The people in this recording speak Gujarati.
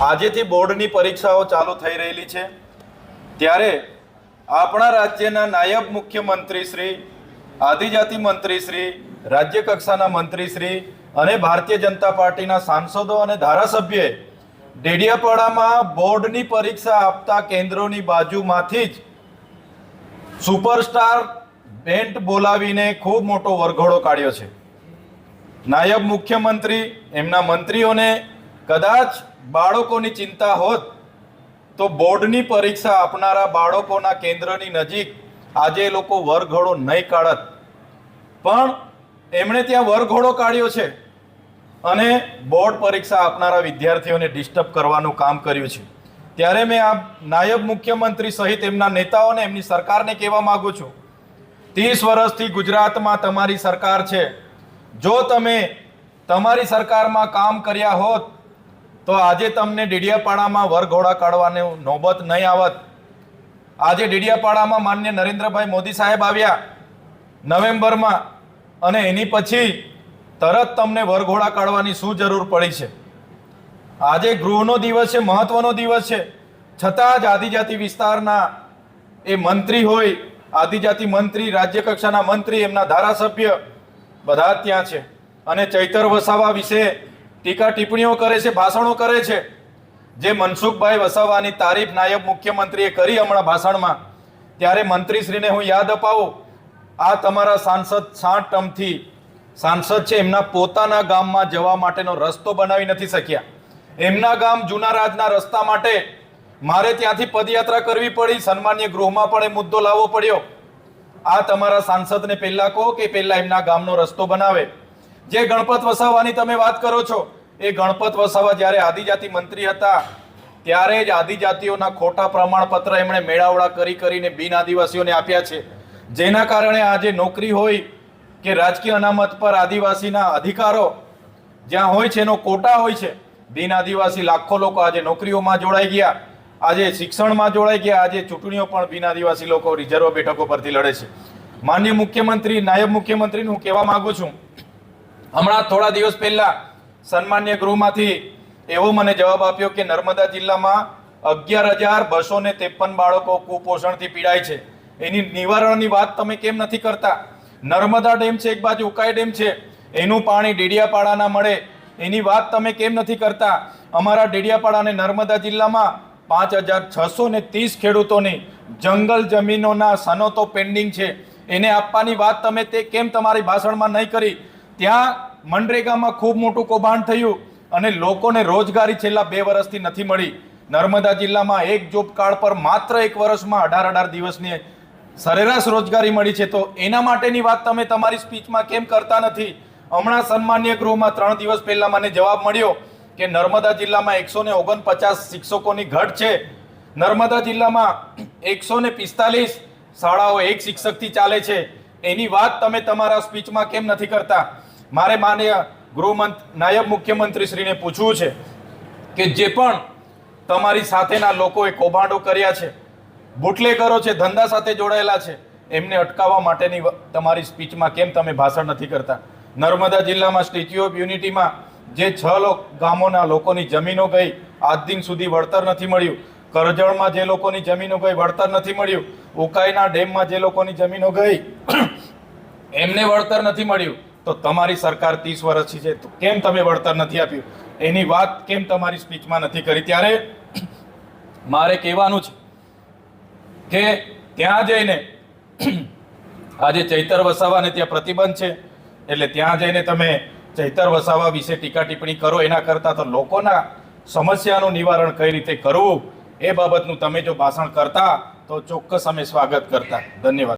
આજેથી બોર્ડની પરીક્ષાઓ ચાલુ થઈ રહેલી છે ત્યારે આપણા રાજ્યના નાયબ મુખ્યમંત્રી શ્રી, આદિજાતિ મંત્રી શ્રી, રાજ્ય કક્ષાના મંત્રી શ્રી અને ભારતીય જનતા પાર્ટીના સાંસદો અને ધારાસભ્યોએ ડેડિયાપાડામાં બોર્ડની પરીક્ષા આપતા કેન્દ્રોની બાજુમાંથી જ સુપરસ્ટાર બેન્ટ બોલાવીને ખૂબ મોટો વરઘોડો કાઢ્યો છે। નાયબ મુખ્યમંત્રી એમના મંત્રીઓને કદાચ બાળકોની ચિંતા હોત તો બોર્ડની પરીક્ષા આપનારા બાળકોના કેન્દ્રની નજીક આજે એ લોકો વરઘોડો નહીં કાઢત, પણ એમણે ત્યાં વરઘોડો કાઢ્યો છે અને બોર્ડ પરીક્ષા આપનારા વિદ્યાર્થીઓને ડિસ્ટર્બ કરવાનું કામ કર્યું છે। ત્યારે મેં આ નાયબ મુખ્યમંત્રી સહિત એમના નેતાઓને, એમની સરકારને કહેવા માંગુ છું, 30 વર્ષથી ગુજરાતમાં તમારી સરકાર છે। જો તમે તમારી સરકારમાં કામ કર્યા હોત તો આજે તમને ડેડિયાપાડામાં વરઘોડા કાઢવાની નોબત નહીં આવત। આજે ડેડિયાપાડામાં માન્ય નરેન્દ્રભાઈ મોદી સાહેબ આવ્યા નવેમ્બરમાં અને એની પછી તરત તમને વરઘોડા કાઢવાની શું જરૂર પડી છે? આજે ગૃહનો દિવસ છે, મહત્વનો દિવસ છે, છતાં જ આદિજાતિ વિસ્તારના એ મંત્રી હોય, આદિજાતિ મંત્રી, રાજ્ય કક્ષાના મંત્રી, એમના ધારાસભ્ય બધા જ ત્યાં છે અને ચૈતર વસાવા વિશે ટીકા ટિપ્પણીઓ કરે છે, ભાષણો કરે છે। જે મનસુખભાઈ વસાવાની તારીફ નાયબ મુખ્યમંત્રીએ કરી હમણાં ભાષણમાં, ત્યારે મંત્રીશ્રીને હું યાદ અપાવું, આ તમારા સાંસદ 60 ટર્મથી સાંસદ છે, એમના પોતાના ગામમાં જવા માટેનો રસ્તો બનાવી નથી શક્યા। એમના ગામ જૂના રાજના રસ્તા માટે મારે ત્યાંથી પદયાત્રા કરવી પડી, સન્માન્ય ગૃહમાં પણ એ મુદ્દો લાવવો પડ્યો। આ તમારા સાંસદને પહેલા કહો કે પહેલા એમના ગામનો રસ્તો બનાવે। જે ગણપત વસાવાની તમે વાત કરો છો, એ ગણપત વસાવા જ્યારે આદિજાતિ મંત્રી હતા ત્યારે જ આદિજાતિઓના ખોટા પ્રમાણપત્ર એમણે મેળાવડા કરીને બિન આદિવાસીઓને આપ્યા છે, જેના કારણે આજે નોકરી હોય કે રાજકીય અનામત પર આદિવાસીના અધિકારો જ્યાં હોય છે એનો કોટા હોય છે। બિન આદિવાસી લાખો લોકો આજે નોકરીઓમાં જોડાઈ ગયા, આજે શિક્ષણમાં જોડાઈ ગયા, આજે ચૂંટણીઓ પણ બિન આદિવાસી લોકો રિઝર્વ બેઠકો પરથી લડે છે। માન્ય મુખ્યમંત્રી, નાયબ મુખ્યમંત્રીને હું કહેવા માંગુ છું, હમણાં થોડા દિવસ પહેલા સન્માન્ય ગૃહમાંથી એવો મને જવાબ આપ્યો કે નર્મદા જિલ્લામાં 11,253 બાળકો કુપોષણથી પીડાય છે। એની નિવારણની વાત તમે કેમ નથી કરતા? નર્મદા ડેમ છે, એક બાજુ ઉકાઈ ડેમ છે, એનું પાણી ડેડિયાપાડાના મળે, એની વાત તમે કેમ નથી કરતા? અમારા ડેડિયાપાડા અને નર્મદા જિલ્લામાં 5,630 ખેડૂતોની જંગલ જમીનોના સનતો પેન્ડિંગ છે, એને આપવાની વાત તમે તે કેમ તમારી ભાષણમાં નહીં કરી? ત્યાં મનરેગામાં ખૂબ મોટું કૌભાંડ થયું અને લોકોને રોજગારી છેલ્લા 2 વર્ષથી નથી મળી। નર્મદા જિલ્લામાં એક જોબ કાર્ડ પર માત્ર 1 વર્ષમાં 18 દિવસની સરેરાશ રોજગારી મળી છે, તો એના માટેની વાત તમે તમારી સ્પીચમાં કેમ કરતા નથી? હમણાં સન્માન્ય ગૃહમાં 3 દિવસ પહેલા મને જવાબ મળ્યો કે નર્મદા જિલ્લામાં 149 શિક્ષકોની ઘટ છે, નર્મદા જિલ્લામાં 145 શાળાઓ એક શિક્ષકથી ચાલે છે, એની વાત તમે તમારા સ્પીચમાં કેમ નથી કરતા? મારે માન્ય નાયબ મુખ્યમંત્રી શ્રીને પૂછવું છે કે જે પણ તમારી સાથેના લોકોએ કૌભાંડો કર્યા છે, બુટલેગરો છે, ધંધા સાથે જોડાયેલા છે, એમને અટકાવવા માટેની તમારી સ્પીચમાં કેમ તમે ભાષણ નથી કરતા? નર્મદા જિલ્લામાં સ્ટેચ્યુ ઓફ યુનિટીમાં જે 6 ગામોના લોકોની જમીનો ગઈ, આજ દિન સુધી વળતર નથી મળ્યું। કરજણમાં જે લોકોની જમીનો ગઈ, વળતર નથી મળ્યું। ઉકાઈના ડેમમાં જે લોકોની જમીનો ગઈ, એમને વળતર નથી મળ્યું। તો તમારી સરકાર 30 વર્ષથી છે, તો કેમ તમે વળતર નથી આપ્યું? એની વાત કેમ તમારી સ્પીચમાં નથી કરી? ત્યારે મારે કહેવાનું છે કે ત્યાં જઈને આજે ચૈતર વસાવાને ત્યાં પ્રતિબંધ છે, એટલે ત્યાં જઈને તમે ચૈતર વસાવા વિશે ટીકા ટિપ્પણી કરો, એના કરતાં તો લોકોના સમસ્યાનું નિવારણ કઈ રીતે કરવું એ બાબતનું તમે જો ભાષણ કરતા તો ચોક્કસ અમે સ્વાગત કરતા। ધન્યવાદ।